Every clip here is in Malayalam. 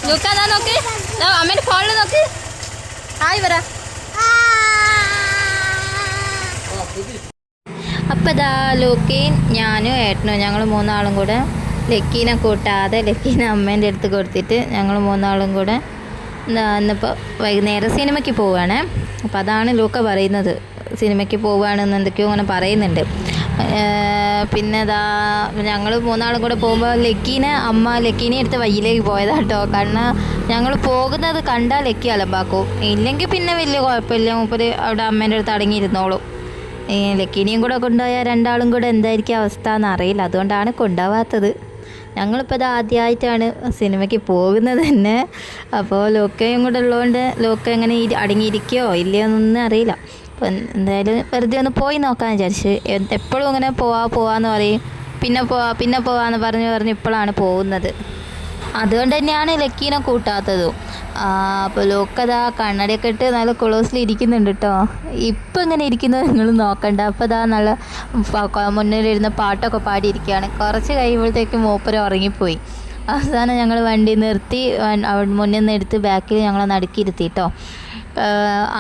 ലൂക്കാ നോക്ക്, അമ്മേന്റെ ഫോണിൽ നോക്ക്. ഹായ് പറ. അപ്പം ഇതാ ലൂക്കയും ഞാനും ഏട്ടനും ഞങ്ങൾ മൂന്നാളും കൂടെ ലക്കീനെ കൂട്ടാതെ ലക്കീനെ അമ്മേൻ്റെ അടുത്ത് കൊടുത്തിട്ട് ഞങ്ങൾ മൂന്നാളും കൂടെ ഇന്നിപ്പോൾ വൈകുന്നേരം സിനിമയ്ക്ക് പോവുകയാണ്. അപ്പോൾ അതാണ് ലൂക്ക പറയുന്നത്, സിനിമയ്ക്ക് പോവുകയാണെന്ന് എന്തൊക്കെയോ അങ്ങനെ പറയുന്നുണ്ട്. പിന്നെ ഇതാ ഞങ്ങൾ മൂന്നാളും കൂടെ പോകുമ്പോൾ ലക്കീനെ എടുത്ത് വയ്യിലേക്ക് പോയതാണ് കേട്ടോ. കാരണം ഞങ്ങൾ പോകുന്നത് കണ്ടാൽ ലക്കി അലമ്പാക്കും, ഇല്ലെങ്കിൽ പിന്നെ വലിയ കുഴപ്പമില്ല, മൂപ്പര് അവിടെ അമ്മേൻ്റെ അടുത്ത് അടങ്ങിയിരുന്നോളും. ലക്കീനെയും കൂടെ കൊണ്ടുപോയാൽ രണ്ടാളും കൂടെ എന്തായിരിക്കും അവസ്ഥ എന്നറിയില്ല, അതുകൊണ്ടാണ് കൊണ്ടുപോകാത്തത്. ഞങ്ങളിപ്പോൾ ഇത് ആദ്യമായിട്ടാണ് സിനിമയ്ക്ക് പോകുന്നത് തന്നെ. അപ്പോൾ ലോക്കയും കൂടെ ഉള്ളതുകൊണ്ട് ലോക്ക എങ്ങനെ അടങ്ങിയിരിക്കുകയോ ഇല്ലയോ എന്നൊന്നും അറിയില്ല. അപ്പം എന്തായാലും വെറുതെ ഒന്ന് പോയി നോക്കാമെന്ന് വിചാരിച്ച്. എപ്പോഴും ഇങ്ങനെ പോവാന്ന് പറയും, പിന്നെ പോവാന്ന് പറഞ്ഞ് ഇപ്പോഴാണ് പോകുന്നത്. അതുകൊണ്ട് തന്നെയാണ് ലക്കീനെ കൂട്ടാത്തതും. അപ്പോൾ ലോക്കതാ കണ്ണടയൊക്കെ ഇട്ട് നല്ല ക്ലോസിൽ ഇരിക്കുന്നുണ്ട് കേട്ടോ. ഇപ്പം ഇങ്ങനെ ഇരിക്കുന്നത് നിങ്ങൾ നോക്കണ്ട. അപ്പോൾ അതാ നല്ല മുന്നിലിരുന്ന് പാട്ടൊക്കെ പാടിയിരിക്കുകയാണ്. കുറച്ച് കഴിയുമ്പോഴത്തേക്ക് മൂപ്പര് ഉറങ്ങിപ്പോയി. അവസാനം ഞങ്ങൾ വണ്ടി നിർത്തി മുന്നിൽ നിന്ന് എടുത്ത് ബാക്കിൽ ഞങ്ങളെ നടുക്കിയിരുത്തി കേട്ടോ.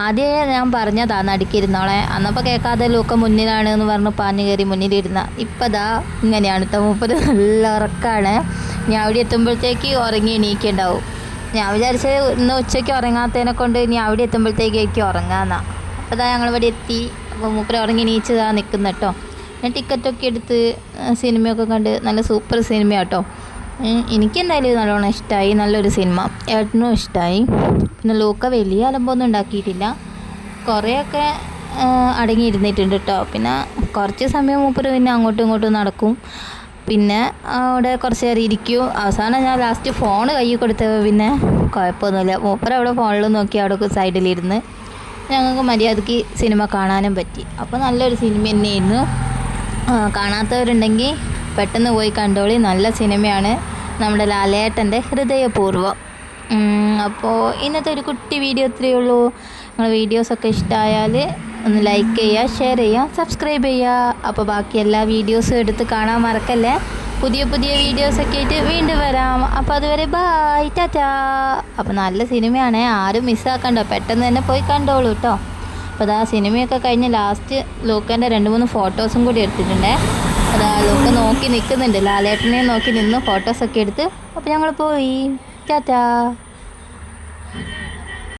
ആദ്യം ഞാൻ പറഞ്ഞതാ നടുക്കിയിരുന്നോളെ, അന്നപ്പോൾ കേൾക്കാതെ ലൂക്ക മുന്നിലാണ് എന്ന് പറഞ്ഞ് പാഞ്ഞു കയറി മുന്നിലിരുന്ന. ഇപ്പം ദാ ഇങ്ങനെയാണ് കേട്ടോ, മൂപ്പര് നല്ല ഉറക്കമാണ്. ഞാൻ അവിടെ എത്തുമ്പോഴത്തേക്ക് ഉറങ്ങി എണീക്കുണ്ടാവും. ഞാൻ വിചാരിച്ചത് ഇന്ന് ഉച്ചയ്ക്ക് ഉറങ്ങാത്തതിനെ കൊണ്ട് ഇനി അവിടെ എത്തുമ്പോഴത്തേക്ക് ഉറങ്ങാമെന്നാ. അപ്പോൾ ഇതാ ഞങ്ങളിവിടെ എത്തി. അപ്പോൾ മൂപ്പര് ഉറങ്ങി എണീച്ചതാ നിൽക്കുന്ന കേട്ടോ. ഞാൻ ടിക്കറ്റൊക്കെ എടുത്ത് സിനിമയൊക്കെ കണ്ട് നല്ല സൂപ്പർ സിനിമയാണ് കേട്ടോ. എനിക്കെന്തായാലും നല്ലോണം ഇഷ്ടമായി, നല്ലൊരു സിനിമ. ഏട്ടനും ഇഷ്ടമായി. പിന്നെ ലൂക്ക വലിയ അലമ്പൊന്നും ഉണ്ടാക്കിയിട്ടില്ല, കുറേയൊക്കെ അടങ്ങിയിരുന്നിട്ടുണ്ട് കേട്ടോ. പിന്നെ കുറച്ച് സമയം മൂപ്പര് പിന്നെ അങ്ങോട്ടും ഇങ്ങോട്ടും നടക്കും, പിന്നെ അവിടെ കുറച്ച് നേരം ഇരിക്കും. അവസാനം ഞാൻ ലാസ്റ്റ് ഫോൺ കയ്യിൽ കൊടുത്തപ്പോൾ പിന്നെ കുഴപ്പമൊന്നുമില്ല, മൂപ്പര് അവിടെ ഫോണിൽ നോക്കി അവിടെ സൈഡിലിരുന്ന് ഞങ്ങൾക്ക് മര്യാദയ്ക്ക് സിനിമ കാണാനും പറ്റി. അപ്പോൾ നല്ലൊരു സിനിമ തന്നെയായിരുന്നു. കാണാത്തവരുണ്ടെങ്കിൽ പെട്ടെന്ന് പോയി കണ്ടോളി, നല്ല സിനിമയാണ്, നമ്മുടെ ലാലേട്ടൻ്റെ ഹൃദയപൂർവ്വം. അപ്പോൾ ഇന്നത്തെ ഒരു കുട്ടി വീഡിയോ ഇത്രയേ ഉള്ളൂ. നിങ്ങളുടെ വീഡിയോസൊക്കെ ഇഷ്ടമായാൽ ഒന്ന് ലൈക്ക് ചെയ്യുക, ഷെയർ ചെയ്യുക, സബ്സ്ക്രൈബ് ചെയ്യുക. അപ്പോൾ ബാക്കി എല്ലാ വീഡിയോസും എടുത്ത് കാണാൻ മറക്കല്ലേ. പുതിയ വീഡിയോസൊക്കെ ആയിട്ട് വീണ്ടും വരാം. അപ്പോൾ അതുവരെ ബായ്, ടാറ്റാ. അപ്പോൾ നല്ല സിനിമയാണേ, ആരും മിസ്സാക്കണ്ട, പെട്ടെന്ന് തന്നെ പോയി കണ്ടോളൂ കേട്ടോ. അപ്പോൾ അതാ സിനിമയൊക്കെ കഴിഞ്ഞ് ലാസ്റ്റ് ലൂക്കൻ്റെ 2-3 ഫോട്ടോസും കൂടി എടുത്തിട്ടുണ്ടേ. അതാ ലൂക്ക നോക്കി നിൽക്കുന്നുണ്ട്, ലാലേട്ടനെ നോക്കി നിന്ന് ഫോട്ടോസൊക്കെ എടുത്ത്. അപ്പോൾ ഞങ്ങൾ പോയി, ടാറ്റാ.